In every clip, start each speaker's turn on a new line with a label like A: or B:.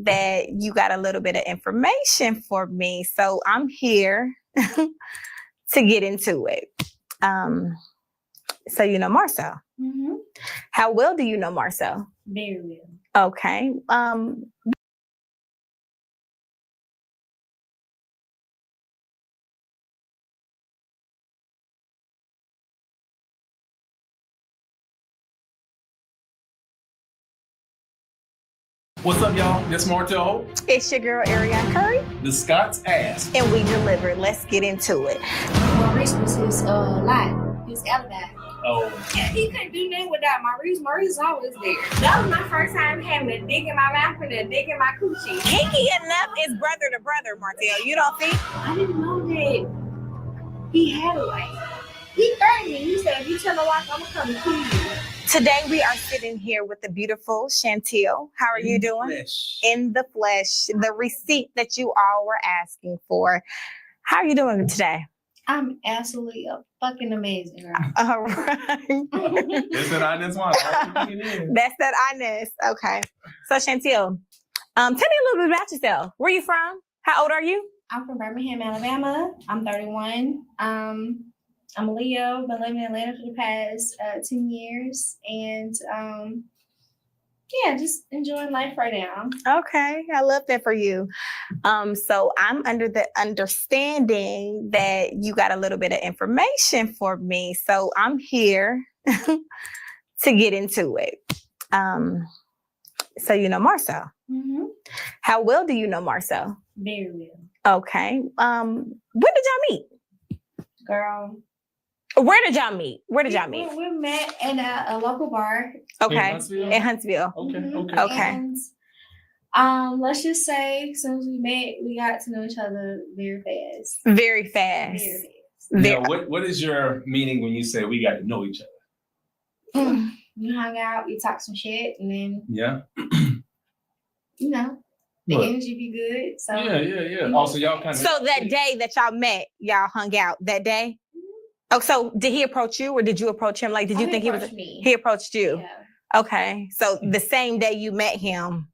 A: that you got a little bit of information for me. So I'm here to get into it. So you know MARSAU.
B: Mm-hmm.
A: How well do you know MARSAU?
B: Very well.
A: Okay.
C: What's up, y'all? This MARTELL.
A: It's your girl, Ariane Curry.
C: The Scots ass.
A: And we delivered. Let's get into it.
B: Maurice was his lie. His alibi.
C: Oh.
B: Yeah, he couldn't do nothing without Maurice. Maurice is always there. That was my first time having a dick in my mouth and a dick in my coochie.
A: Kinky enough is brother to brother, Martell. You don't think?
B: I didn't know that he had a wife. He threatened me. He said, if you tell my wife, I'm going to come and kill you.
A: Today we are sitting here with the beautiful Chantel. How are you doing? In the flesh. The receipt that you all were asking for. How are you doing today?
B: I'm absolutely fucking amazing. Girl.
A: All right.
C: That's that honest one.
A: That's that honest. Okay. So Chantel, tell me a little bit about yourself. Where are you from? How old are you?
B: I'm from Birmingham, Alabama. I'm 31. I'm a Leo, been living in Atlanta for the past 10 years. And yeah, just enjoying life right now.
A: Okay, I love that for you. So I'm under the understanding that you got a little bit of information for me. So I'm here to get into it. So you know MARSAU.
B: Mm-hmm.
A: How well do you know MARSAU?
B: Very well.
A: Okay. When did y'all meet?
B: Girl.
A: Where did y'all meet?
B: We met in a local bar.
A: Okay. In Huntsville.
C: Okay.
B: Mm-hmm.
A: Okay.
B: And, let's just say, as soon as we met, we got to know each other very fast.
A: Very fast.
C: Now, what is your meaning when you say we got to know each other?
B: We hung out, we talked some shit, and then
C: Yeah.
B: You know, the energy be good. So
C: yeah. Also, y'all kind of.
A: So that day that y'all met, y'all hung out that day. Oh, so did he approach you or did you approach him? Like, did you think he was?
B: Me.
A: He approached you.
B: Yeah.
A: Okay. So the same day you met him,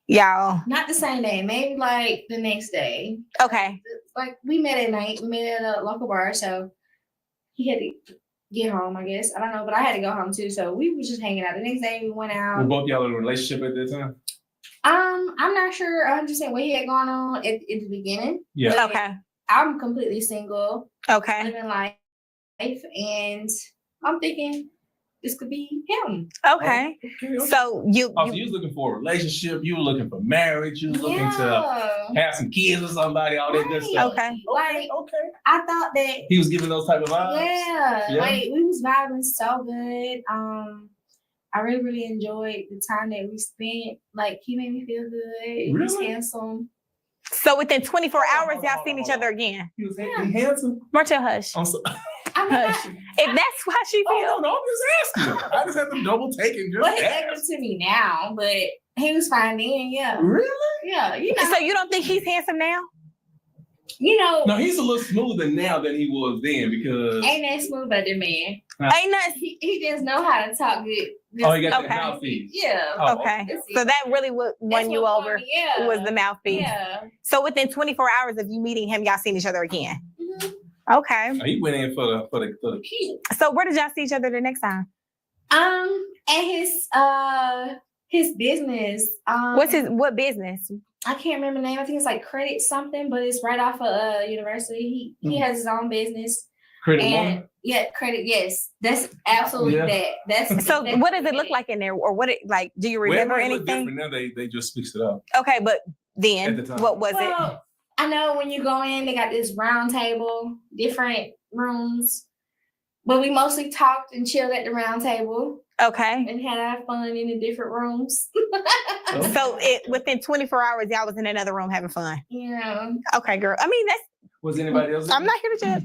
A: y'all.
B: Not the same day, maybe like the next day.
A: Okay.
B: Like we met at night. We met at a local bar, so he had to get home, I guess. I don't know, but I had to go home too. So we were just hanging out. The next day we went out.
C: Were both y'all in a relationship at that time?
B: I'm not sure 100% what he had going on at the beginning.
C: Yeah.
A: Okay.
B: I'm completely single.
A: Okay.
B: Living life, and I'm thinking this could be him.
A: Okay. So you
C: was looking for a relationship. You were looking for marriage. You was looking to have some kids with somebody. All that good stuff.
A: Okay.
B: Like I thought that
C: he was giving those type of vibes.
B: Yeah. Like we was vibing so good. I really enjoyed the time that we spent. Like he made me feel good. He was handsome.
A: So within 24 hours, y'all seen each other again.
C: He was handsome.
A: Martell, hush. Hush. If that's why she feels.
C: No, I'm just asking. I just had to double take and just
B: well, he's acting to me now, but he was fine then, yeah.
C: Really?
B: Yeah, you know.
A: So you don't think he's handsome now?
B: You know.
C: No, he's a little smoother now than he was then because.
B: Ain't that smooth about the man?
A: Ain't nothing.
B: He just know how to talk good.
C: He got that mouthpiece.
B: Yeah.
C: Oh,
A: okay. So that really won you over.
B: Yeah.
A: Was the mouthpiece.
B: Yeah.
A: So within 24 hours of you meeting him, y'all seen each other again.
B: Mm-hmm.
A: Okay.
C: He went in for the key.
A: So where did y'all see each other the next time?
B: At his business.
A: What business?
B: I can't remember the name. I think it's like Credit something, but it's right off of university. He has his own business.
C: Credit One?
B: Yeah, Credit. Yes, that's absolutely that. That's
A: so. What does it look like in there, or what it like? Do you remember anything?
C: Now they just fixed it up.
A: Okay, but then what was it?
B: I know when you go in, they got this round table, different rooms, but we mostly talked and chilled at the round table.
A: Okay.
B: And had our fun in the different rooms.
A: So within 24 hours, y'all was in another room having fun.
B: Yeah.
A: Okay, girl. I mean,
C: was anybody else?
A: I'm not here to judge.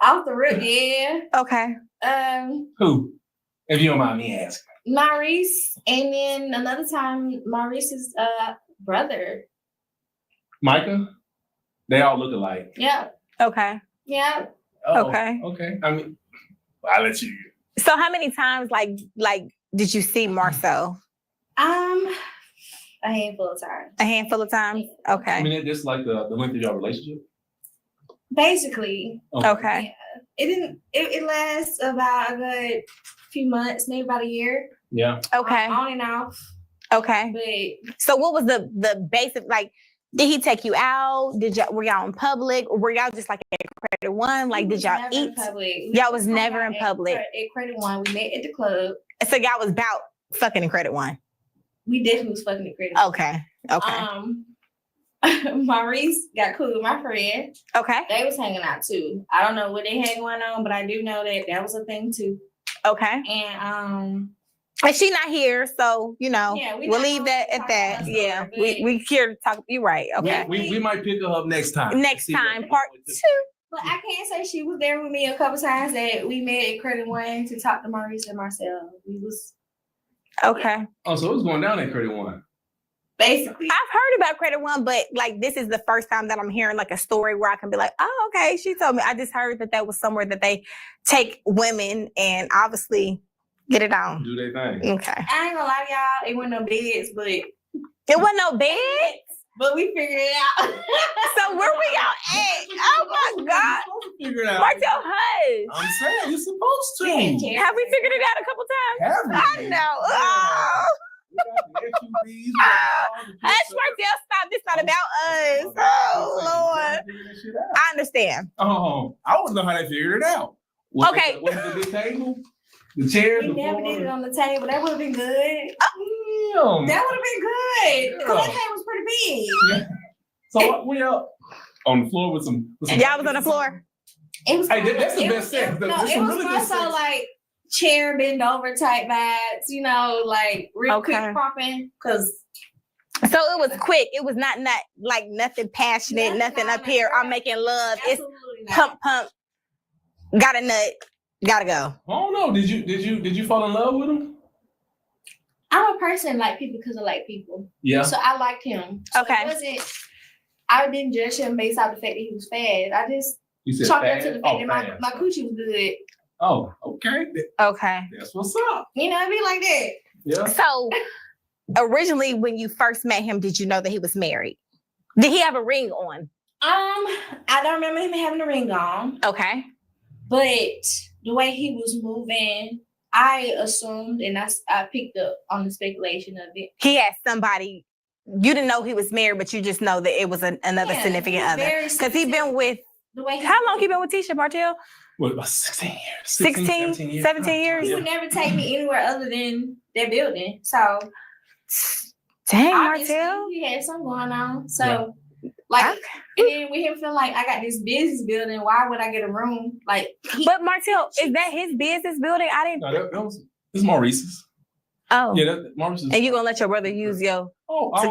B: Off the rip, yeah.
A: Okay.
C: Who? If you don't mind me asking.
B: Maurice, and then another time, Maurice's brother.
C: Micah? They all look alike.
B: Yeah.
A: Okay.
B: Yeah.
C: Oh,
A: okay.
C: Okay. I mean, I'll let you.
A: So how many times, like did you see MARSAU?
B: A handful of times.
A: A handful of times? Okay.
C: I mean, that's like the length of your relationship?
B: Basically.
A: Okay.
B: Yeah. It lasts about a good few months, maybe about a year.
C: Yeah.
A: Okay.
B: On and off.
A: Okay.
B: But
A: so what was the basic, like, did he take you out? Were y'all in public? Or were y'all just like at Credit One? Like, did y'all eat? Y'all was never in public.
B: At Credit One, we met at the club.
A: So y'all was about fucking in Credit One.
B: We definitely was fucking at Credit One.
A: Okay.
B: Maurice got cool with my friend.
A: Okay.
B: They was hanging out too. I don't know what they had going on, but I do know that was a thing too.
A: Okay.
B: And
A: she not here, so yeah, we'll leave that at that. Yeah, we here to talk. You're right. Okay.
C: We might pick her up next time.
A: Next time, part 2.
B: But I can't say she was there with me a couple times that we met at Credit One to talk to Maurice and Marcel. We was
A: okay.
C: Oh, so it was going down at Credit One.
B: Basically.
A: I've heard about Credit One, but like this is the first time that I'm hearing like a story where I can be like, oh, okay, she told me. I just heard that was somewhere that they take women and obviously get it on.
C: Do they thing.
A: Okay.
B: I ain't gonna lie to y'all, it wasn't no beds, but
A: it wasn't no beds.
B: But we figured it out.
A: So where we all at? Oh my God.
C: Figure it out.
A: Martell, hush.
C: I'm saying you're supposed to.
A: Have we figured it out a couple times?
C: Have we?
A: I know. Oh. Hush, Martell, stop. This not about us. Oh, Lord. I understand.
C: Oh, I wouldn't know how they figured it out.
A: Okay.
C: Was it the table? The chair?
B: We never did it on the table. That would have been good.
C: Damn.
B: That would have been good. Because that table was pretty big.
C: Yeah. So we up on the floor with some
A: y'all was on the floor?
B: It was.
C: Hey, that's the best set.
B: It was really more so like chair bend over type vibes, like real quick popping. Because
A: so it was quick. It was not like nothing passionate, nothing up here. I'm making love.
B: Absolutely
A: it's pump. Got a nut. Gotta go.
C: Oh no! Did you fall in love with him?
B: I'm a person like people because I like people.
C: Yeah.
B: So I liked him. So
A: okay.
B: I didn't judge him based off the fact that he was fat. I just chalked up to the fact that my coochie was good.
C: Oh, okay.
A: Okay.
C: That's what's up.
B: It'd be like that.
C: Yeah.
A: So originally when you first met him, did you know that he was married? Did he have a ring on?
B: I don't remember him having a ring on.
A: Okay.
B: But the way he was moving, I assumed, and I picked up on the speculation of it.
A: He had somebody, you didn't know he was married, but you just know that it was another significant other. Because he's been with, how long he been with Tisha, Martell?
C: What, about 16 years?
A: 16, 17 years?
B: He would never take me anywhere other than that building. So,
A: dang, Martell.
B: He had something going on. So, and then with him feeling like I got this business building, why would I get a room? But
A: Martell, is that his business building? I didn't.
C: No, it's Maurice's.
A: Oh.
C: Yeah, Maurice's.
A: And you gonna let your brother use to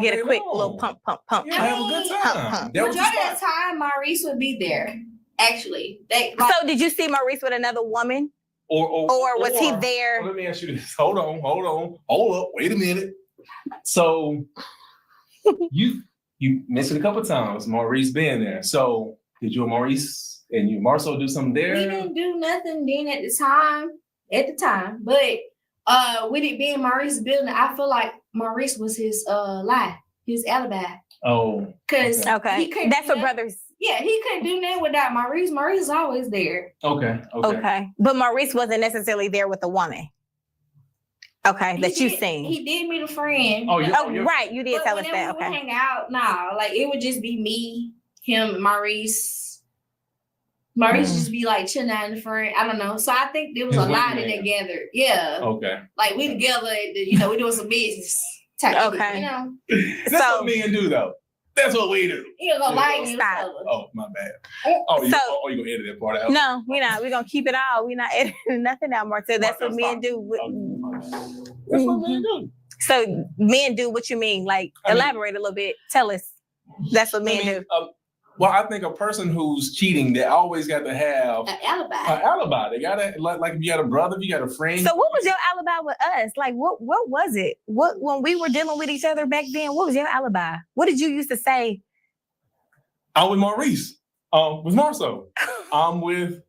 A: get a quick little pump.
C: Yeah, have a good time.
B: Majority of the time, Maurice would be there. Actually,
A: so did you see Maurice with another woman? Or was he there?
C: Let me ask you this. Hold up. Wait a minute. So you mentioned a couple of times Maurice being there. So did you and Maurice and you Marceau do something there?
B: We didn't do nothing then at the time. But with it being Maurice's building, I feel like Maurice was his his alibi.
C: Oh.
B: Because
A: that's what brothers.
B: Yeah, he couldn't do that without Maurice. Maurice is always there.
C: Okay.
A: But Maurice wasn't necessarily there with the woman. Okay, that you've seen.
B: He did meet a friend.
A: Right. You did tell us that. Okay.
B: We hang out. It would just be me, him, and Maurice. Maurice just be like chilling out in the front. I don't know. So I think there was a lot in together. Yeah.
C: Okay.
B: Like we together, we doing some business.
A: Okay.
C: That's what men do though. That's what we do.
B: You gonna like
A: stop.
C: Oh, my bad. You gonna edit that part out?
A: No, we're not. We're gonna keep it all. We're not editing nothing out, Martell. That's what men do.
C: That's what men do.
A: So men do what you mean? Like elaborate a little bit. Tell us. That's what men do.
C: Well, I think a person who's cheating, they always got to have
B: an alibi.
C: An alibi. They gotta like if you got a brother, if you got a friend.
A: So what was your alibi with us? Like what was it? What when we were dealing with each other back then, what was your alibi? What did you used to say?
C: I'm with Maurice. With Marceau. I'm with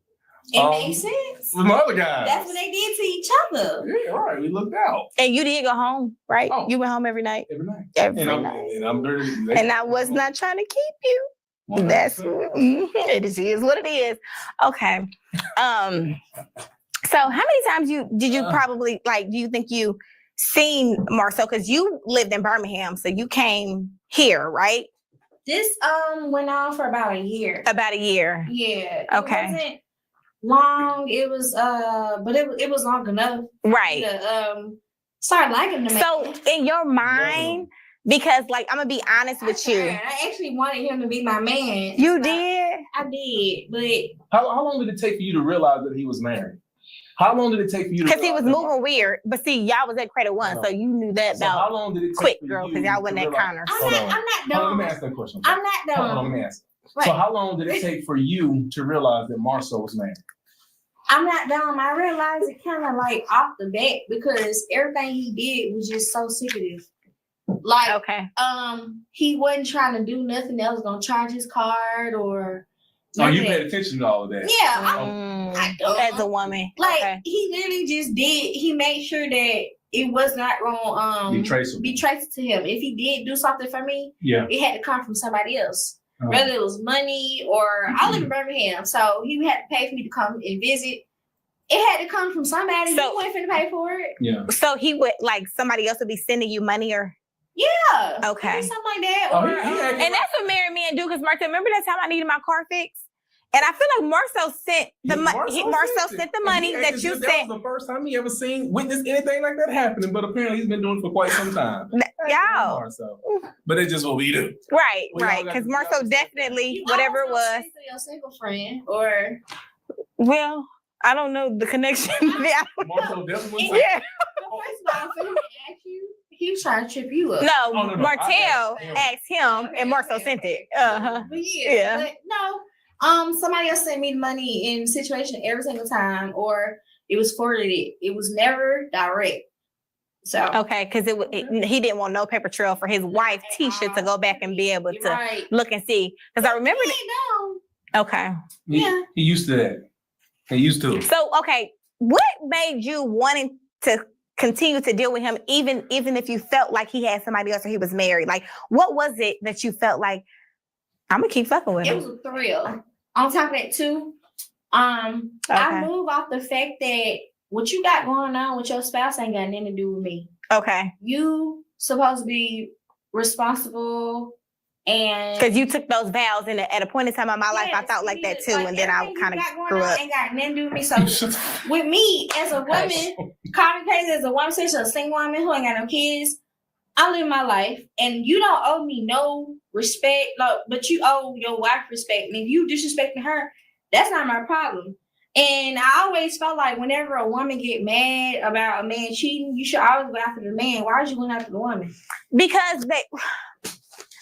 B: It makes sense.
C: With my other guys.
B: That's what they did to each other.
C: Yeah, right. We looked out
A: And you did go home, right?
C: Oh.
A: You went home every night.
C: every night.
A: Every
C: And
A: night.
C: I'm dirty.
A: And I was not trying to keep you. That's it is what it is. Okay. So how many times did you probably do you think you seen Marcel? Because you lived in Birmingham, so you came here, right?
B: This went on for about a year.
A: About a year.
B: Yeah.
A: Okay.
B: It wasn't long. It was but it was long enough
A: Right.
B: to start liking the man.
A: So in your mind, because I'm gonna be honest with you.
B: I actually wanted him to be my man.
A: You did?
B: I did, but
C: How long did it take for you to realize that he was married? How long did it take for you to
A: Because he was
C: realize
A: moving weird. But see, y'all was at credit one, so you knew that
C: So how
A: about
C: long did it take
A: quick,
C: for
A: girl,
C: you
A: because y'all wasn't
C: to
A: at
C: realize-
A: Connors.
B: I'm
C: Hold
B: not
C: on.
B: done.
C: Hold on, let me ask that question.
B: I'm not done.
C: Hold on, let me ask.
B: Right.
C: So how long did it take for you to realize that Marcel was married?
B: I'm not dumb. I realized it kind of off the bat because everything he did was just so secretive.
A: Okay.
B: He wasn't trying to do nothing that was gonna charge his card or.
C: Oh, you
B: nothing.
C: paid attention to all of that.
B: Yeah, I don't.
A: As a woman.
B: He literally just did. He made sure that it was not gonna
C: Be traceable.
B: be traced to him. If he did do something for me,
C: Yeah.
B: it had to come from somebody else. Whether it was money or I live in Birmingham, so he had to pay for me to come and visit. It had to come from somebody.
A: So-
B: He wasn't finna pay for it.
C: Yeah.
A: So he would somebody else would be sending you money or
B: Yeah.
A: Okay.
B: Something like that.
C: Oh,
B: Or,
C: he acted-
A: and that's what married men do, because Marcel, remember that time I needed my car fixed? And I feel like Marcel sent the money. Marcel sent the money
C: And he
A: that
C: acted
A: you
C: as if
A: sent.
C: That was the first time he ever witnessed anything like that happening, but apparently he's been doing it for quite some time.
A: Y'all.
C: Marcel. But it's just what we do.
A: Right,
C: We all
A: right.
C: got
A: Because
C: to-
A: Marcel definitely,
B: you
A: whatever it
B: always
A: was.
B: send to your single friend or
A: Well, I don't know the connection. Yeah.
C: Marcel definitely.
A: Yeah.
B: well, first of all, for him to ask you, he was trying to trip you up.
A: No,
C: no.
A: Martell
C: I
A: asked him, and Marcel sent it. Uh-huh.
B: But
A: Yeah.
B: but no. Somebody else sent me the money in situation every single time, or it was forwarded. It was never direct. So
A: Okay, because he didn't want no paper trail for his wife, Tisha, to go back and be able to
B: right.
A: look and see. Because I remember.
B: No.
A: Okay.
B: Yeah.
C: He used to that. He used to.
A: So, okay, what made you wanting to continue to deal with him, even if you felt like he had somebody else or he was married? Like, what was it that you felt like, I'm gonna keep fucking with
B: It
A: him?
B: was a thrill. On top of that, too, I move off the fact that what you got going on with your spouse ain't got nothing to do with me.
A: Okay.
B: You supposed to be responsible and
A: Because you took those vows at a point in time in my life, I thought like that too, and then I kind of grew up.
B: Ain't got nothing to do with me. So with me as a woman, call me crazy as a woman, especially a single woman who ain't got no kids. I live my life, and you don't owe me no respect, but you owe your wife respect. And if you disrespecting her, that's not my problem. And I always felt like whenever a woman get mad about a man cheating, you should always go after the man. Why are you going after the woman?
A: Because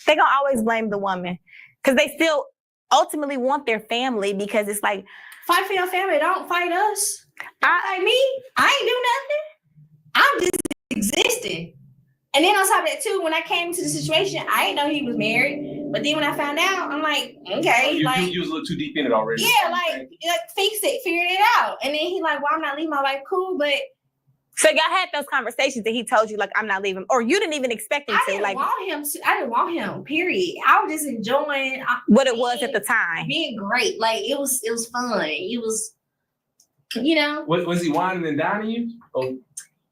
A: they gonna always blame the woman, because they still ultimately want their family, because it's like,
B: Fight for your family. Don't fight us. Don't fight me. I ain't do nothing. I'm just existing. And then on top of that too, when I came into the situation, I didn't know he was married. But then when I found out, I'm like, okay,
C: You was a little too deep in it already.
B: yeah, like fix it, figured it out. And then he like, well, I'm not leaving my wife. Cool, but
A: so y'all had those conversations that he told you, like, I'm not leaving, or you didn't even expect him
B: I
A: to,
B: didn't
A: like,
B: want him to. I didn't want him. Period. I was just enjoying
A: what it was at the time.
B: being great. Like it was fun. It was, you know.
C: Was he whining and dining you? Oh,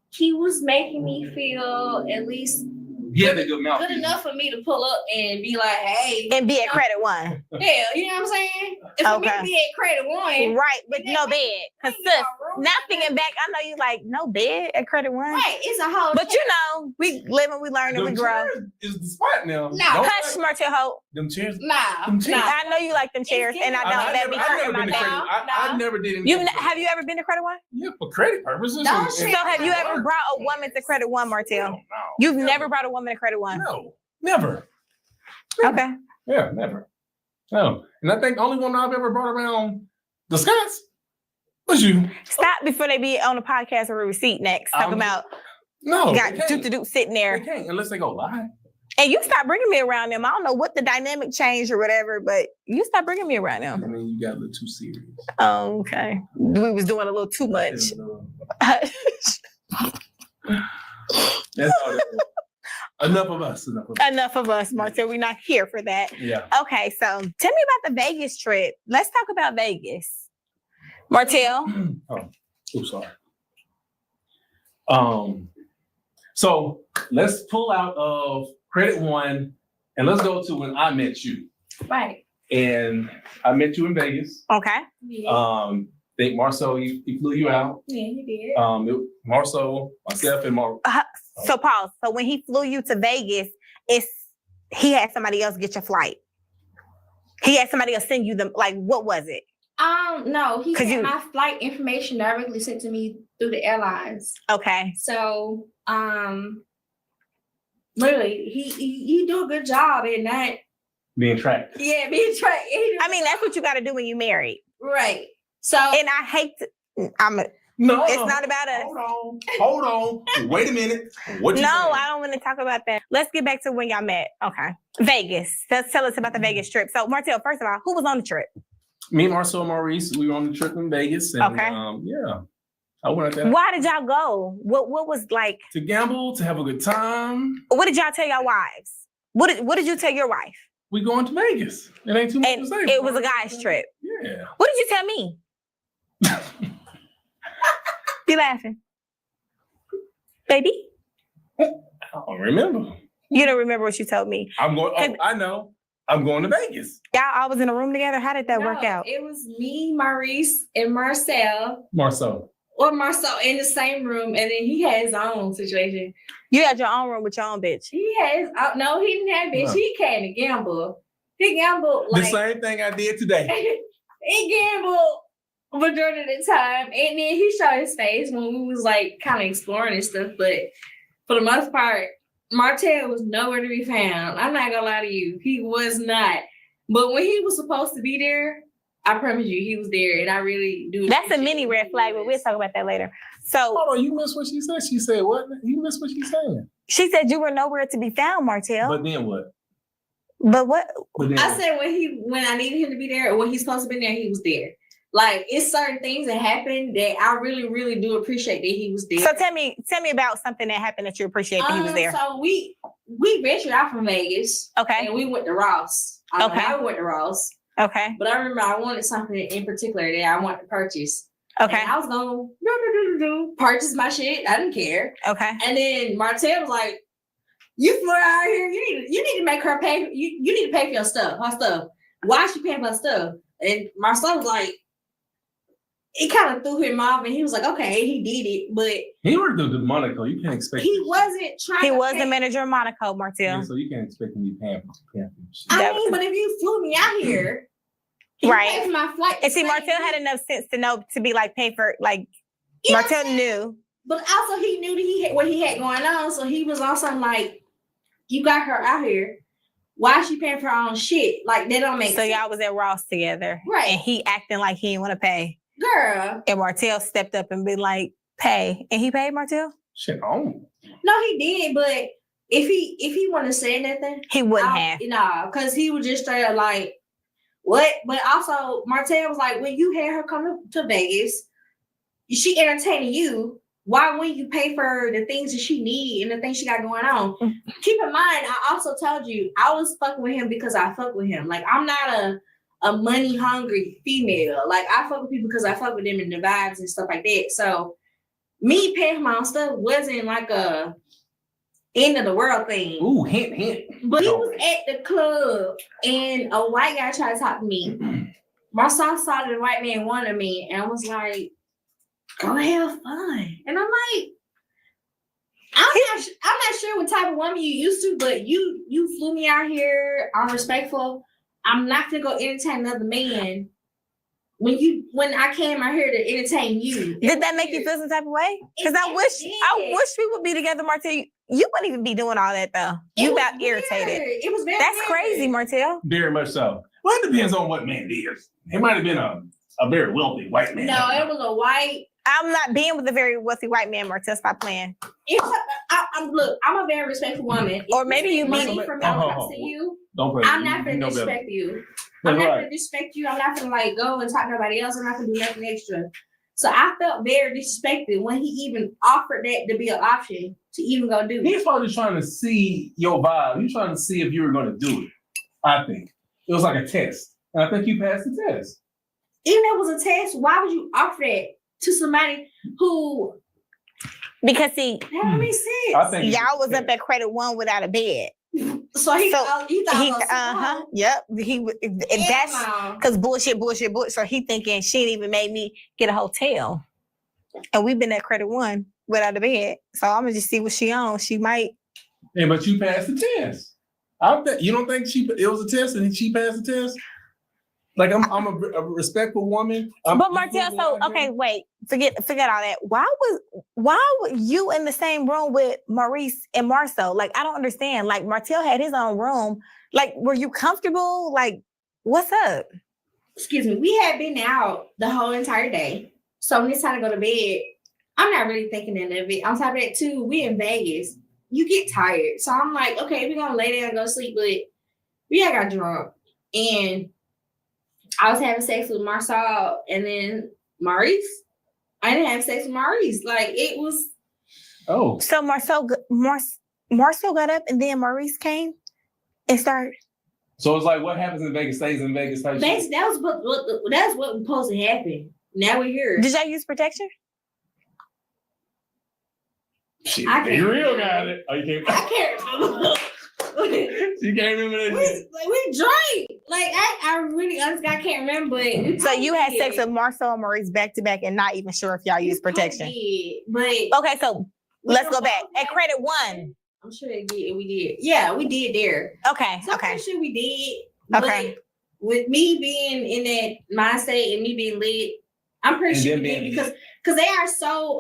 B: He was making me feel at least
C: he had a good mouth.
B: good enough for me to pull up and be like, hey.
A: And be at credit one.
B: Yeah, you know what I'm saying? If for me to be at credit one.
A: Right, with no bed. Because sis, now thinking back, I know you like, no bed at credit one.
B: Right, it's a whole
A: But you know, we live and we learn and we
C: Them
A: grow.
C: chairs is the spot now.
B: No.
C: Don't
A: Hush,
C: like
A: Martell Holt.
C: them chairs.
B: Nah.
C: Them chairs.
A: I know you like them chairs, and I don't. That be hurting my
C: been to
A: back.
C: credit. I never did anything.
A: Have you ever been to credit one?
C: Yeah, for credit purposes.
B: Don't
A: So have you ever brought a woman to credit one, Martell?
C: No.
A: You've never brought a woman to credit one?
C: No, never.
A: Okay.
C: Yeah, never. No. And I think the only one I've ever brought around the Scots was you.
A: Stop before they be on the podcast or a receipt next. Talking about
C: No.
A: you got
C: they can't.
A: do sitting
C: They
A: there.
C: can't unless they go lie.
A: And you stop bringing me around them. I don't know what the dynamic changed or whatever, but You stop bringing me around now.
C: I mean, you got a little too serious.
A: Oh, okay. We was doing a little too much.
C: That's all that was. Enough of us.
A: Enough of us, Martell. We're not here for that.
C: Yeah.
A: Okay, so tell me about the Vegas trip. Let's talk about Vegas. Martell.
C: Sorry. So let's pull out of credit one and let's go to when I met you.
B: Right.
C: And I met you in Vegas.
A: Okay.
B: Yeah.
C: I think MARSAU, he flew you out.
B: Yeah, he did.
C: MARSAU, myself, and Mar.
A: So pause. So when he flew you to Vegas, he had somebody else get your flight. He had somebody else send you them. Like, what was it?
B: No, he had my flight information directly sent to me through the airlines.
A: Okay.
B: So, literally, he do a good job in that.
C: Being tracked.
B: Yeah, being tracked.
A: I mean, that's what you got to do when you married.
B: Right. So,
A: and I hate to.
C: No,
A: it's not about us.
C: Hold on. Wait a minute. What you saying?
A: I don't want to talk about that. Let's get back to when y'all met. Okay. Vegas. Tell us about the Vegas trip. So, Martell, first of all, who was on the trip?
C: Me, MARSAU, and Maurice, we were on the trip in Vegas. And,
A: okay.
C: Yeah. I went out there.
A: Why did y'all go? What was like?
C: To gamble, to have a good time.
A: What did y'all tell your wives? What did you tell your wife?
C: We going to Vegas. It ain't too much to say.
A: It was a guy's trip.
C: Yeah.
A: What did you tell me? You laughing? Baby?
C: I don't remember.
A: You don't remember what you told me?
C: I know. I'm going to Vegas.
A: Y'all all was in a room together? How did that work out?
B: It was me, Maurice, and Marcel.
C: MARSAU.
B: Or Marcel in the same room, and then he had his own situation.
A: You had your own room with your own bitch.
B: He has no, he didn't have bitch. No. He came to gamble. He gambled
C: like the same thing I did today.
B: He gambled majority of the time, and then he showed his face when we was like kind of exploring and stuff. But for the most part, Martell was nowhere to be found. I'm not gonna lie to you, he was not. But when he was supposed to be there, I promise you, he was there, and I really do.
A: That's a mini red flag, but we'll talk about that later. So,
C: hold on, you missed what she said. She said what? You missed what she said.
A: She said you were nowhere to be found, Martell.
C: But then what?
A: But what?
B: I said when I needed him to be there, or when he's supposed to be there, he was there. Like, it's certain things that happened that I really, really do appreciate that he was there.
A: So tell me about something that happened that you appreciate that he was there.
B: So we ventured out from Vegas.
A: Okay.
B: And we went to Ross. I went to Ross.
A: Okay.
B: But I remember I wanted something in particular that I wanted to purchase.
A: Okay.
B: And I was going to purchase my shit. I didn't care.
A: Okay.
B: And then Martell was like, "You flew out here. You need to make her pay. You need to pay for your stuff. Her stuff. Why is she paying for her stuff?" And Marcel was like, it kind of threw him off, and he was like, "Okay, he did it, but
C: he worked at Monaco. You can't expect.
B: He wasn't trying.
A: He was the manager of Monaco, Martell.
C: Yeah, so you can't expect him to be paying for
B: I mean, but if you flew me out here,
A: right?
B: Paid for my flight.
A: And see, Martell had enough sense to know to be like pay for like. Yeah, Martell knew,
B: but also he knew that what he had going on, so he was also like, "You got her out here. Why is she paying for her own shit? Like, that don't make sense."
A: So y'all was at Ross together,
B: right?
A: And he acting like he didn't want to pay.
B: Girl.
A: And Martell stepped up and be like, "Pay," and he paid Martell.
C: Shit, oh.
B: No, he did, but if he wanted to say nothing,
A: he wouldn't have.
B: Nah, because he was just straight up like, "What?" But also, Martell was like, "When you had her come to Vegas, she entertaining you. Why wouldn't you pay for the things that she need and the things she got going on?" Keep in mind, I also told you I was fucking with him because I fuck with him. Like, I'm not a money hungry female. Like, I fuck with people because I fuck with them and the vibes and stuff like that. So me paying for my own stuff wasn't like a end of the world thing.
C: Ooh, hint.
B: But he was at the club and a white guy tried to talk to me. My son saw the white man wanted me, and I was like, "Go have fun." And I'm like, I'm not sure what type of woman you used to, but you flew me out here. I'm respectful. I'm not gonna go entertain another man when I came out here to entertain you.
A: Did that make you feel some type of way? Because I wish we would be together, Martell. You wouldn't even be doing all that though. You about irritated.
B: It was very
A: That's
B: weird.
A: Crazy, Martell.
C: Very much so. Well, it depends on what man it is. It might have been a very wealthy white man.
B: No, it was a white.
A: I'm not being with a very wealthy white man, Martell. Stop playing.
B: I'm look, I'm a very respectful woman.
A: Or
B: If
A: maybe you
B: money
A: mean-
B: from me comes to you,
C: Don't play.
B: I'm not
C: You
B: gonna
C: know better.
B: disrespect you.
C: That's
B: I'm not
C: right.
B: gonna disrespect you. I'm not gonna like go and talk to nobody else. I'm not gonna do nothing extra. So I felt very disrespected when he even offered that to be an option to even go do it.
C: He's probably trying to see your vibe. He's trying to see if you were going to do it. I think it was like a test, and I think you passed the test.
B: Even if it was a test, why would you offer that to somebody who
A: Because see,
B: that don't make sense?
C: I think
A: y'all was up at credit one without a bed.
B: So he
A: So
B: thought
A: He,
B: he was
A: yep. That's because bullshit. So he thinking she didn't even made me get a hotel, and we've been at credit one without a bed. So I'm gonna just see what she on. She might.
C: Hey, but you passed the test. You don't think it was a test and she passed the test? Like I'm a respectful woman.
A: But Martell, so okay, wait, forget all that. Why were you in the same room with Maurice and Marceau? Like I don't understand. Like Martell had his own room. Like were you comfortable? Like what's up?
B: Excuse me. We had been out the whole entire day. So when it's time to go to bed, I'm not really thinking of it. On top of that too, we in Vegas. You get tired. So I'm like, okay, we're gonna lay down and go sleep, but we had got drunk and I was having sex with Marcel and then Maurice. I didn't have sex with Maurice. Like it was.
C: Oh.
A: So Marcel got up and then Maurice came and started.
C: So it's like what happens in Vegas stays in Vegas. Type shit.
B: That's what was supposed to happen. Now we're here.
A: Did y'all use protection?
C: Shit,
B: I
C: they
B: can't
C: real
B: remember.
C: got it. Oh, you can't.
B: I can't remember.
C: You can't remember that shit.
B: we drank. Like I really honestly I can't remember. But
A: So you had sex with Marcel and Maurice back to back and not even sure if y'all used protection.
B: But
A: Okay, so let's go back. At credit one.
B: I'm sure we did. Yeah, we did there.
A: Okay,
B: So
A: okay.
B: I'm sure we did.
A: Okay.
B: But with me being in that mindset and me being lit, I'm pretty
C: And
B: sure
C: then
B: we did
C: being-
B: because they are so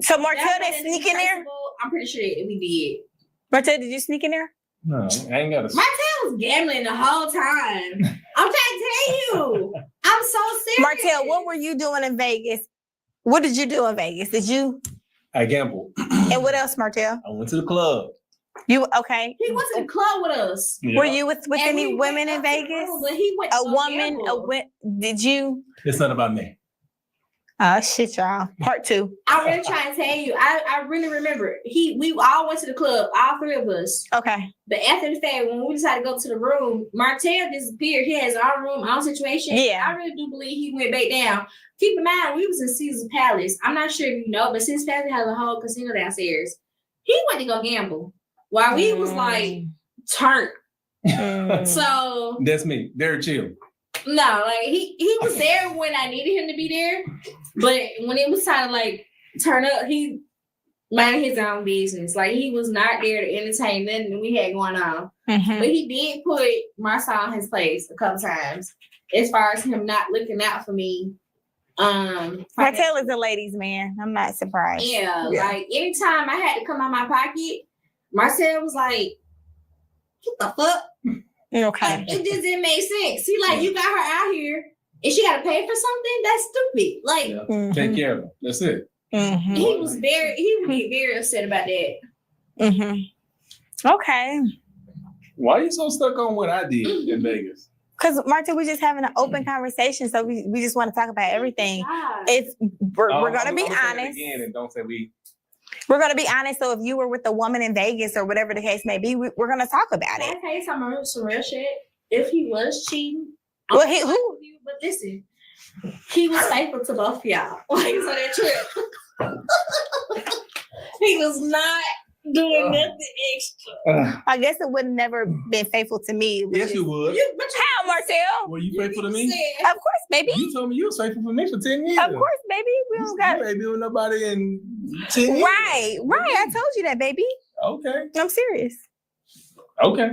A: So Martell,
B: they're
A: they sneak in there?
B: I'm pretty sure we did.
A: Martell, did you sneak in there?
C: No, I ain't got a.
B: My tail was gambling the whole time. I'm trying to tell you. I'm so serious.
A: Martell, what were you doing in Vegas? What did you do in Vegas? Did you?
C: I gambled.
A: And what else, Martell?
C: I went to the club.
A: You okay?
B: He went to the club with us.
C: Yeah.
A: Were you with
B: And
A: any
B: we
A: women
B: went
A: in
B: up to the
A: Vegas?
B: room, but he went to
A: A
B: go
A: woman?
B: gamble.
A: Did you?
C: It's not about me.
A: Oh shit, y'all. Part two.
B: I'm really trying to tell you. I really remember. We all went to the club, all three of us.
A: Okay.
B: But after the fact, when we decided to go to the room, Martell disappeared. He has our room, our situation.
A: Yeah.
B: I really do believe he went back down. Keep in mind, we was in Caesar Palace. I'm not sure if you know, but Caesar Palace has a whole casino downstairs. He went to go gamble while we was like turned.
A: Mm.
B: So
C: That's me. Very chill.
B: no, like he was there when I needed him to be there, but when it was time to like turn up, he minded his own business. Like he was not there to entertain nothing we had going on.
A: Mhm.
B: But he did put Marcel in his place a couple times, as far as him not looking out for me.
A: Martell is a ladies' man. I'm not surprised.
B: Yeah, like anytime I had to come out my pocket, Marcel was like, "What the fuck?"
A: Okay.
B: Like, it just didn't make sense. See, like you got her out here, and she got to pay for something. That's stupid. Like
C: Yeah.
A: Mhm.
C: Take care of them. That's it.
A: Mhm.
B: he would be very upset about that.
A: Mhm. Okay.
C: Why are you so stuck on what I did in Vegas?
A: Because Martell, we're just having an open conversation, so we just want to talk about everything.
B: God.
A: If we're
C: Oh,
A: gonna be
C: I'm gonna say it
A: honest.
C: again, and don't say we.
A: We're gonna be honest. So if you were with a woman in Vegas or whatever the case may be, we're gonna talk about
B: Can
A: it.
B: I tell you some real shit? If he was cheating,
A: Well,
B: I'm
A: he-
B: not
A: who-
B: with you, but listen, he was faithful to both of y'all. Like on that trip, he was not doing nothing extra.
A: I guess it would never been faithful to me. It was
C: Yes,
A: just-
C: you would.
A: How, Martell?
C: Were you faithful to me?
B: Said,
A: Of course, baby.
C: You told me you was faithful for me for 10 years.
A: Of course, baby. We don't got
C: You ain't been with nobody in 10 years.
A: right. I told you that, baby.
C: Okay.
A: I'm serious.
C: Okay.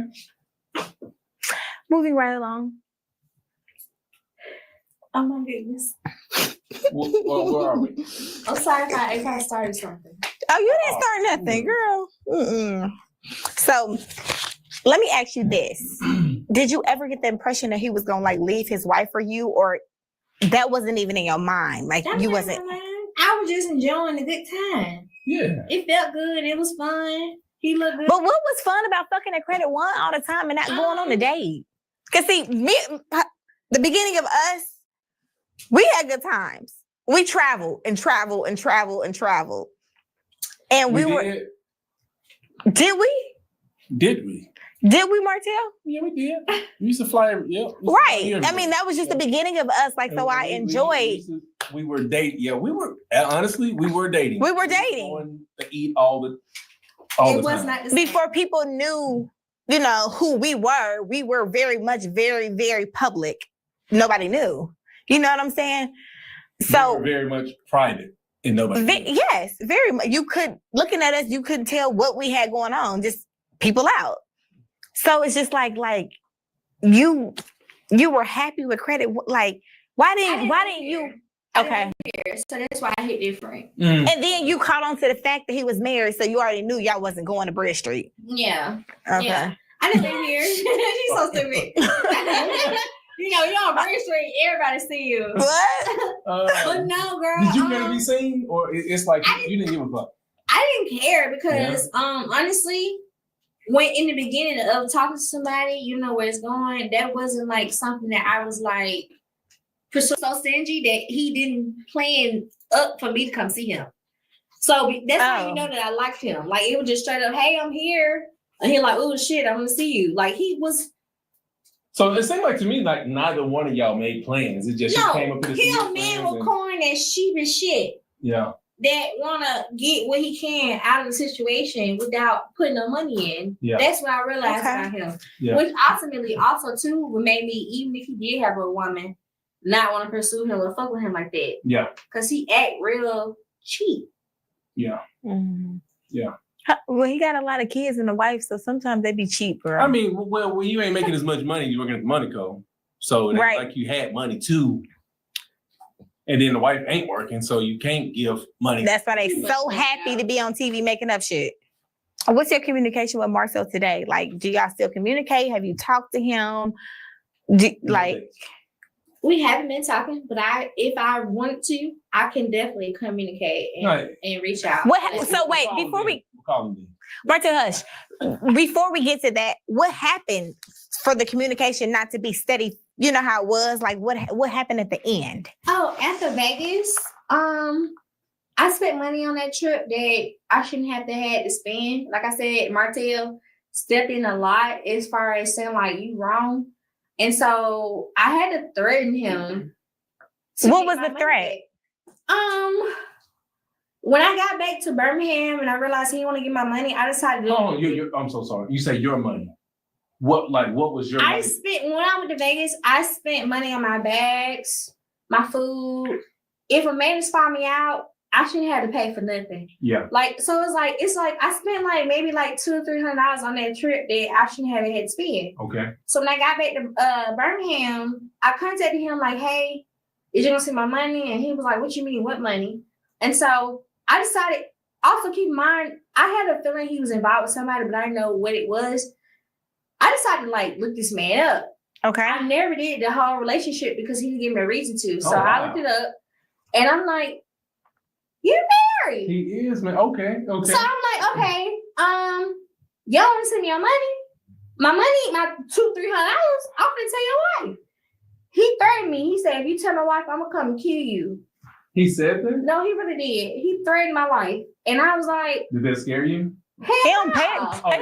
A: Moving right along.
B: oh my goodness.
C: Where are we?
B: I'm sorry if I started something.
A: Oh, you didn't start nothing, girl. Mm-mm. So, let me ask you this: did you ever get the impression that he was gonna like leave his wife for you, or that wasn't even in your mind? Like
B: That
A: you
B: was
A: wasn't.
B: I was just enjoying a good time.
C: Yeah.
B: It felt good. It was fun. He looked good.
A: But what was fun about fucking at Credit One all the time and not going on a date? Because see, the beginning of us, we had good times. We traveled and traveled and traveled and traveled. And we were. Did we?
C: Did we?
A: Did we, Martell?
C: Yeah, we did. We used to fly. Yeah.
A: Right. I mean, that was just the beginning of us. Like, so I enjoyed.
C: We were dating. Yeah, we were. Honestly, we were dating.
A: We were dating.
C: Going to eat all the
B: was
C: time.
B: not the same.
A: Before people knew, who we were very much, very, very public. Nobody knew. You know what I'm saying? So
C: we were very much private. And nobody.
A: Yes, very much. You could, looking at us, you couldn't tell what we had going on. Just people out. So it's just like you were happy with Credit. Like, why didn't you? Okay.
B: So that's why I hit different.
A: And then you caught on to the fact that he was married, so you already knew y'all wasn't going to Bridge Street.
B: Yeah.
A: Okay.
B: Yeah. I didn't live here. She's so stupid. You're on Bridge Street, everybody see you.
A: What?
B: But no, girl.
C: Did you want to be seen, or it's like you didn't give a fuck?
B: I didn't care because, honestly, when in the beginning of talking to somebody, you know where it's going. That wasn't like something that I was like so stingy that he didn't plan up for me to come see him. So that's how you know that I liked him. Like, it was just straight up, hey, I'm here. And he's like, oh shit, I'm gonna see you. Like, he was.
C: So it seemed like to me like neither one of y'all made plans. It just came up with
B: he a man with corn and sheepish shit.
C: Yeah.
B: That wanna get what he can out of the situation without putting no money in.
C: Yeah.
B: That's what I realized about him. Yeah. Which ultimately also too made me, even if he did have a woman, not want to pursue him or fuck with him like that.
C: Yeah.
B: Cause he act real cheap.
C: Yeah.
A: Mm-hmm.
C: Yeah.
A: Well, he got a lot of kids and a wife, so sometimes they be cheap, girl.
C: I mean, well, when you ain't making as much money, you're working at the Monaco. So it's like you had money too. And then the wife ain't working, so you can't give money.
A: That's why they so happy to be on TV making up shit. What's your communication with Marcel today? Like, do y'all still communicate? Have you talked to him?
B: We haven't been talking, but if I want to, I can definitely communicate and reach out.
A: So wait, before we Martell, hush. Before we get to that, what happened for the communication not to be steady? You know how it was? Like, what happened at the end?
B: Oh, after Vegas, I spent money on that trip that I shouldn't have had to spend. Like I said, Martell stepped in a lot as far as saying like you wrong. And so I had to threaten him.
A: What was the threat?
B: When I got back to Birmingham and I realized he didn't want to give my money, I decided to.
C: Oh, I'm so sorry. You say your money. What was your money?
B: When I went to Vegas, I spent money on my bags, my food. If a man spot me out, I shouldn't have to pay for nothing.
C: Yeah.
B: So it's like I spent like maybe like $200 or $300 on that trip that I shouldn't have had to spend.
C: Okay.
B: So when I got back to Birmingham, I contacted him like, hey, is you gonna see my money? And he was like, what you mean, what money? And so I decided, also keep in mind, I had a feeling he was involved with somebody, but I didn't know what it was. I decided to like look this man up.
A: Okay.
B: I never did the whole relationship because he didn't give me a reason to. So I looked it up and I'm like, you're married.
C: He is, man. Okay.
B: So I'm like, okay, y'all want to send me your money? My money, my $200-300, I'm gonna tell your wife. He threatened me. He said, if you tell my wife, I'm gonna come and kill you.
C: He said that?
B: No, he really did. He threatened my life. And I was like,
C: did that scare you?
A: He don't play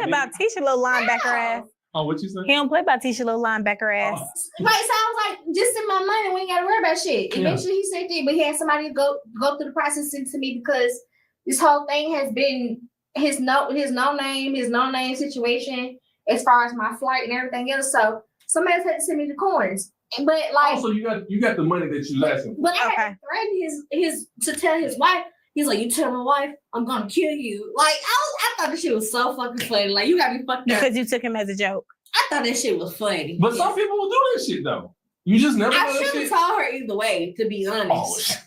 A: about Tisha little linebacker ass.
C: Oh, what you said?
A: He don't play about Tisha little linebacker ass.
B: Right, so I was like, just send my money. We ain't gotta worry about shit. Eventually he said that, but he had somebody go through the process to me because this whole thing has been his no name situation as far as my flight and everything else. So somebody else had to send me the coins. But like,
C: so you got the money that you left him.
B: But I had to threaten his to tell his wife. He's like, you tell my wife, I'm gonna kill you. Like, I thought that shit was so fucking funny. Like, you got me fucked up.
A: Because you took him as a joke.
B: I thought that shit was funny.
C: But some people will do that shit though. You just never.
B: I should have told her either way, to be honest.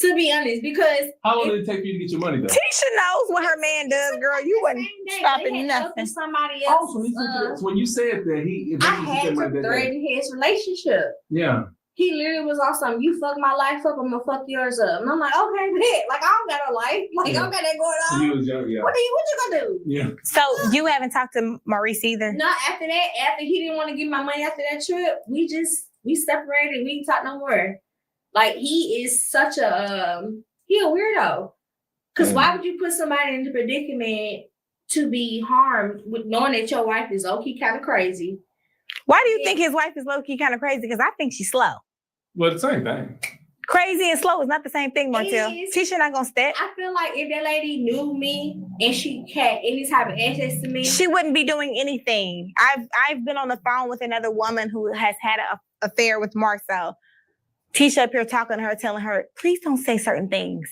B: To be honest, because
C: how long did it take for you to get your money though?
A: Tisha knows what her man does, girl. You wasn't stopping nothing.
B: Somebody else.
C: So when you said that
B: I had to threaten his relationship.
C: Yeah.
B: he literally was on something. You fuck my life up, I'm gonna fuck yours up. And I'm like, okay, bet. Like, I don't got a life. Like, I don't got that going on.
C: You was young, yeah.
B: What you gonna do?
C: Yeah.
A: So you haven't talked to Maurice either?
B: No, after that, after he didn't want to give my money after that trip, we separated. We didn't talk no more. Like, he is such a he a weirdo. Cause why would you put somebody in the predicament to be harmed with knowing that your wife is low-key kind of crazy?
A: Why do you think his wife is low-key kind of crazy? Because I think she's slow.
C: Well, the same thing.
A: Crazy and slow is not the same thing, Martell.
B: It is.
A: Tisha not gonna step.
B: I feel like if that lady knew me and she had any type of access to me,
A: She wouldn't be doing anything. I've been on the phone with another woman who has had an affair with MARSAU. Tisha up here talking to her, telling her, please don't say certain things.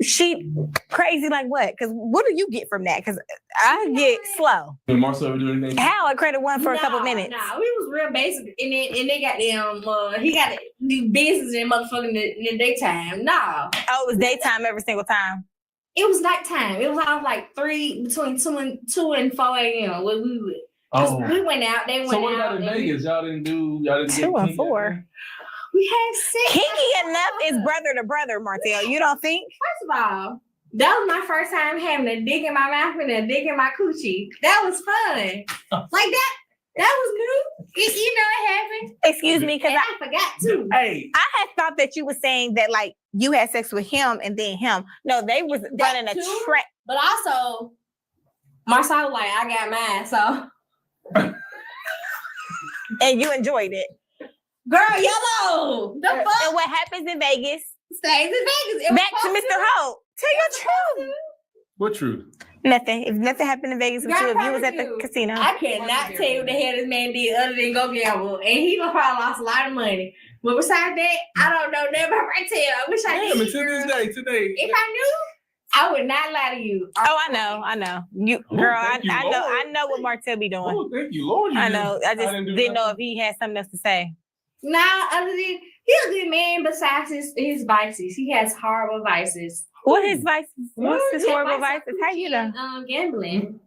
A: She crazy like what? Because what do you get from that? Because I get slow.
C: Did MARSAU ever do anything?
A: How? I credit one for a couple minutes.
B: Nah, we was real basic, and they got them. He got to do business in motherfucking in the daytime. Nah.
A: Oh, it was daytime every single time.
B: It was nighttime. It was all like between 2 and 4 a.m. Where we would.
C: Oh.
B: We went out. They went out.
C: So what about in Vegas? Y'all didn't
A: 2 and 4.
B: We had sex.
A: Kinky enough is brother to brother, Martell. You don't think?
B: First of all, that was my first time having a dick in my mouth and a dick in my coochie. That was fun. Like that was new. It happened.
A: Excuse me, because
B: And I forgot too.
C: Hey.
A: I had thought that you were saying that like you had sex with him and then him. No, they was running a
B: too?
A: track.
B: But also, MARSAU was like, I got mine, so.
A: And you enjoyed it.
B: Girl, yellow. The fuck?
A: And what happens in Vegas?
B: Stays in Vegas. It was
A: Back to Mr. Holt. Tell your truth.
C: What truth?
A: Nothing. If nothing happened in Vegas with
B: God
A: you, if you was at
B: promise
A: the
B: you.
A: casino.
B: I cannot tell you what the hell this man did other than go gamble. And he probably lost a lot of money. But besides that, I don't know nothing about Martell. I wish I
C: Damn,
B: did.
C: and to this day, today.
B: If I knew, I would not lie to you.
A: Oh, I know. You,
C: Oh,
A: girl,
C: thank you, Lord.
A: I know what Martell be doing.
C: Oh, thank you, Lord.
A: I know. I just
C: didn't do
A: didn't know
C: nothing.
A: if he had something else to say.
B: Nah, other than he's a good man besides his vices. He has horrible vices.
A: What his vices? What's his
B: His
A: horrible
B: vices
A: vices? How you know?
B: Gambling.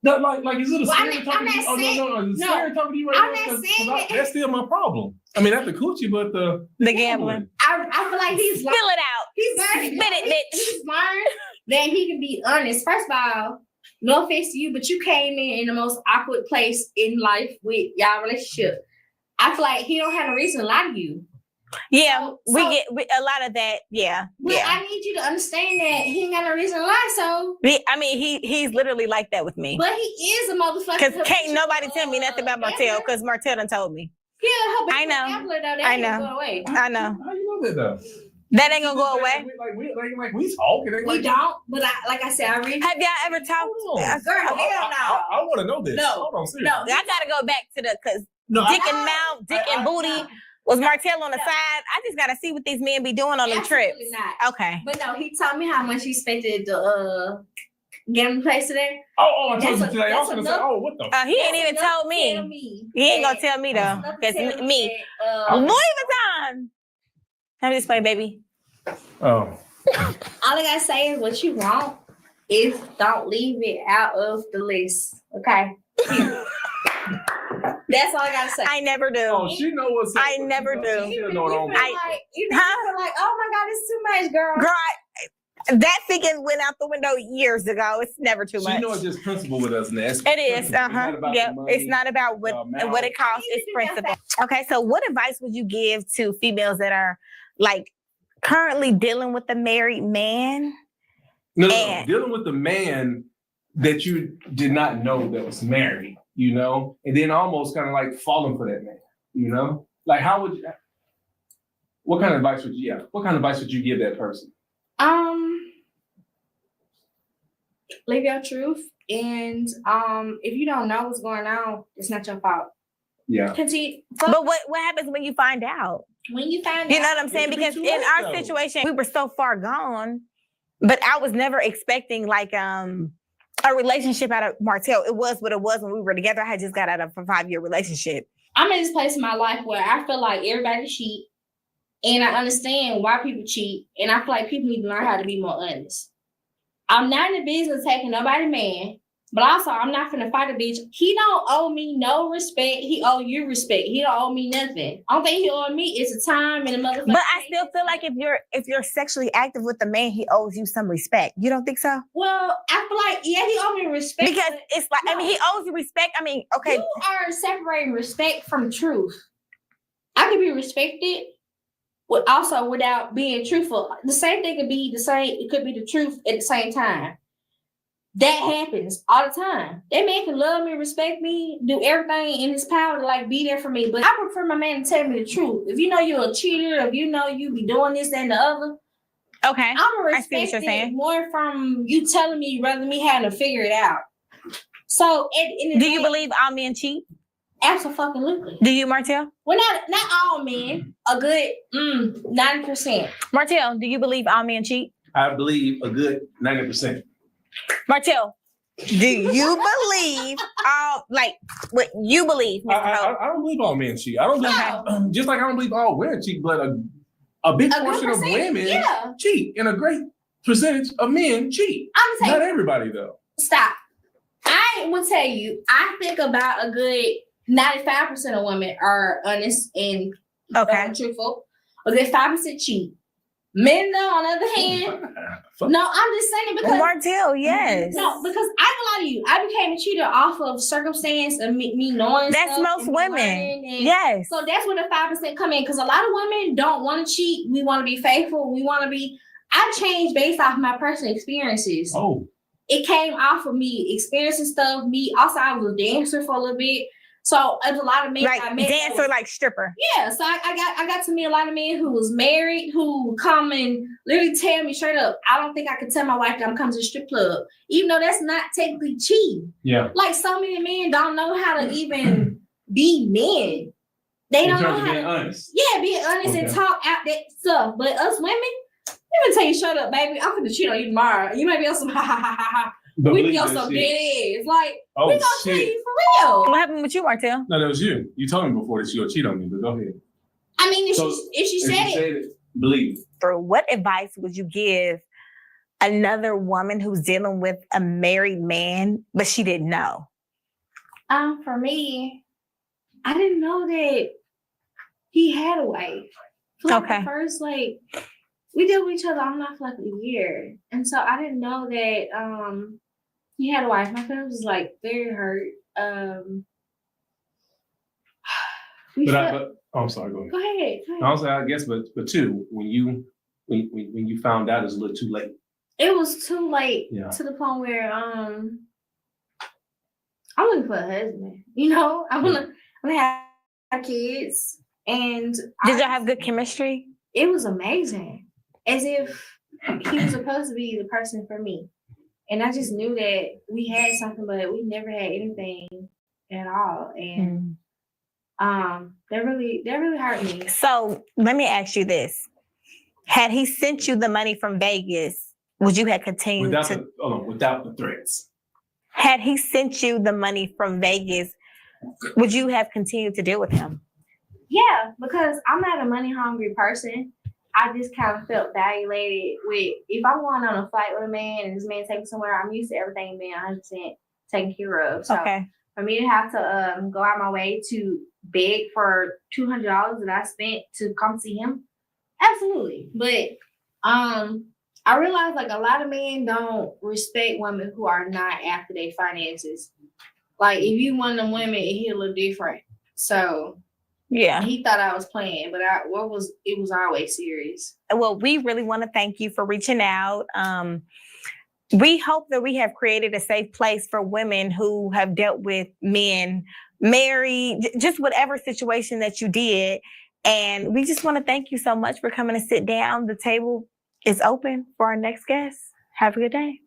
C: No, like is it a
B: Well, I'm
C: stereotype?
B: not
C: Oh
B: saying-
C: no, is it
B: no,
C: stereotype you right
B: I'm
C: now?
B: not
C: 'Cause
B: saying that.
C: that's still my problem. I mean, not the coochie, but the
A: gambling.
B: I feel like he's
A: Spill it out.
B: He's learning.
A: Spit it, bitch.
B: He's learned that he can be honest. First of all, no offense to you, but you came in the most awkward place in life with y'all relationship. I feel like he don't have a reason to lie to you.
A: Yeah,
B: So-
A: we get a lot of that. Yeah,
B: But
A: yeah.
B: I need you to understand that he ain't got no reason to lie. So,
A: I mean, he's literally like that with me.
B: but he is a motherfucker.
A: Because can't nobody tell me nothing about Martell because Martell done told me.
B: Yeah,
A: I know.
B: Gambler, though, that
A: I
B: ain't
A: know.
B: Go away.
A: I know.
C: How you know that though?
A: That ain't gonna go away.
C: Like we talking.
B: We don't. But like I said, I read.
A: Have y'all ever talked?
C: Hold on.
B: Girl, hell no.
C: I want to know this.
B: No.
C: Hold on, seriously.
B: No.
A: I gotta go back to because
C: No,
A: dick and mouth, dick and booty was Martell on the
B: No.
A: side. I just gotta see what these men be doing on them trips.
B: Absolutely not.
A: Okay.
B: But no, he told me how much he spent at the gambling place today.
C: I told you
B: That's
C: today. I was
B: that's
C: gonna say,
B: enough.
C: He what the?
A: He ain't even told me. He ain't gonna tell me though. Because me. Louis Vuitton. Have this play, baby.
C: Oh.
B: All I gotta say is what you want is don't leave it out of the list. Okay. That's all I gotta say.
A: I never do.
C: Oh, she know what's up.
A: I never do.
C: She know what I'm
B: Even you feel like, oh my God, it's too much, girl.
A: Girl, that thinking went out the window years ago. It's never too much.
C: She know it's just principle with us, Ness.
A: It is. Yep. It's not about what it costs. It's principle. Okay. So, what advice would you give to females that are like currently dealing with a married man?
C: No,
A: And-
C: dealing with the man that you did not know that was married, you know, and then almost kind of like falling for that man, you know, like how would you? What kind of advice would you? Yeah, what kind of advice would you give that person?
B: Live your truth, and if you don't know what's going on, it's not your fault.
C: Yeah.
B: Continue.
A: But what happens when you find out?
B: When you find
A: You know
B: out,
A: what I'm saying?
C: It could be
A: Because
C: too
A: in
C: late,
A: our
C: though.
A: situation, we were so far gone, but I was never expecting like a relationship out of Martell. It was what it was when we were together. I had just got out of a 5-year relationship.
B: I'm in this place in my life where I feel like everybody cheat, and I understand why people cheat, and I feel like people need to learn how to be more honest. I'm not in the business of taking nobody man, But also, I'm not finna fight a bitch. He don't owe me no respect. He owe you respect. He don't owe me nothing. Only thing he owe me is a time and a motherfucker.
A: But I still feel like if you're sexually active with a man, he owes you some respect. You don't think so?
B: Well, I feel like, yeah, he owe me respect.
A: Because it's like, I mean, he owes you respect. I mean, okay.
B: You are separating respect from truth. I can be respected, but also without being truthful. The same thing could be the same. It could be the truth at the same time. That happens all the time. That man can love me, respect me, do everything in his power to like be there for me. But I prefer my man to tell me the truth. If you know you're a cheater, if you know you be doing this and the other,
A: okay,
B: I'm gonna respect it more from you telling me rather than me having to figure it out. So,
A: do you believe all men cheat?
B: Absolutely.
A: Do you, Martell?
B: Well, not all men. A good 90%.
A: Martell, do you believe all men cheat?
C: I believe a good 90%.
A: Martell, do you believe all, like, what you believe, Mr. Holt?
C: I don't believe all men cheat. I don't believe,
B: No.
C: just like I don't believe all women cheat, but a big portion of women cheat, and a great percentage of men cheat.
B: I'm saying,
C: not everybody though.
B: Stop. I will tell you, I think about a good 95% of women are honest and truthful. A good 5% cheat. Men, though, on the other hand, no, I'm just saying it because
A: Martell, yes.
B: No, because I can lie to you. I became a cheater off of circumstance and me knowing.
A: That's most women. Yes.
B: So that's where the 5% come in. Because a lot of women don't want to cheat. We want to be faithful. We want to be. I changed based off my personal experiences.
C: Oh.
B: It came off of me experiencing stuff. Me also, I was a dancer for a little bit. So there's a lot of men
A: like
B: I met.
A: Dancer, like stripper.
B: Yeah. So I got to meet a lot of men who was married, who would come and literally tell me straight up, I don't think I could tell my wife that I'm coming to the strip club, even though that's not technically cheating.
C: Yeah.
B: Like so many men don't know how to even be men. They don't know how to be honest. Yeah, be honest and talk out that stuff. But us women, let me tell you, shut up, baby. I'm gonna cheat on you tomorrow. You might be on some ha ha ha ha ha. We be on some dead ass. Like, we gonna cheat you for real.
A: What happened with you, Martell?
C: No, that was you. You told me before that she gonna cheat on me, but go ahead.
B: I mean, if she said it,
C: believe.
A: For what advice would you give another woman who's dealing with a married man, but she didn't know?
B: For me, I didn't know that he had a wife.
A: Okay.
B: First, like, we dealt with each other almost like a year. And so I didn't know that he had a wife. My family was like very hurt.
C: I'm sorry, go ahead.
B: Go ahead.
C: Also, I guess, but too, when you found out, it's a little too late.
B: It was too late to the point where I'm looking for a husband. You know, I wanna have kids. And
A: did y'all have good chemistry?
B: It was amazing. As if he was supposed to be the person for me. And I just knew that we had something, but we never had anything at all. And that really hurt me.
A: So let me ask you this. Had he sent you the money from Vegas, would you have continued
C: without the threats?
A: Had he sent you the money from Vegas, would you have continued to deal with him?
B: Yeah, because I'm not a money hungry person. I just kind of felt violated with, if I'm going on a flight with a man and this man takes me somewhere, I'm used to everything being 100% taken care of. So for me to have to go out my way to beg for $200 that I spent to come see him, absolutely. But I realized like a lot of men don't respect women who are not after their finances. Like if you one of them women, it hit a little different. So yeah, he thought I was playing, but it was always serious.
A: Well, we really want to thank you for reaching out. We hope that we have created a safe place for women who have dealt with men, married, just whatever situation that you did. And we just want to thank you so much for coming to sit down. The table is open for our next guest. Have a good day.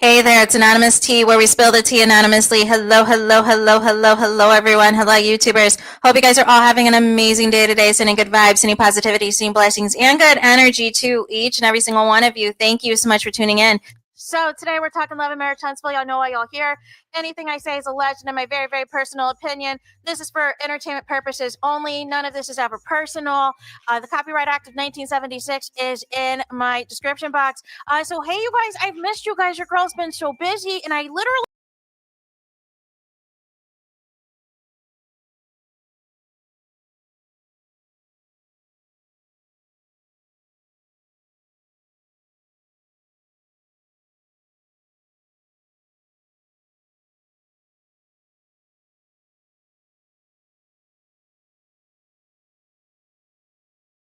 D: Hey there, it's Anonymous Tea, where we spill the tea anonymously. Hello, hello, hello, hello, hello, everyone. Hello, YouTubers. Hope you guys are all having an amazing day today, sending good vibes, sending positivity, sending blessings, and good energy to each and every single one of you. Thank you so much for tuning in. So today we're talking love and marriage huntsville. Y'all know why y'all here. Anything I say is alleged in my very, very personal opinion. This is for entertainment purposes only. None of this is ever personal. The Copyright Act of 1976 is in my description box. So hey, you guys, I've missed you guys. Your girl's been so busy, and I literally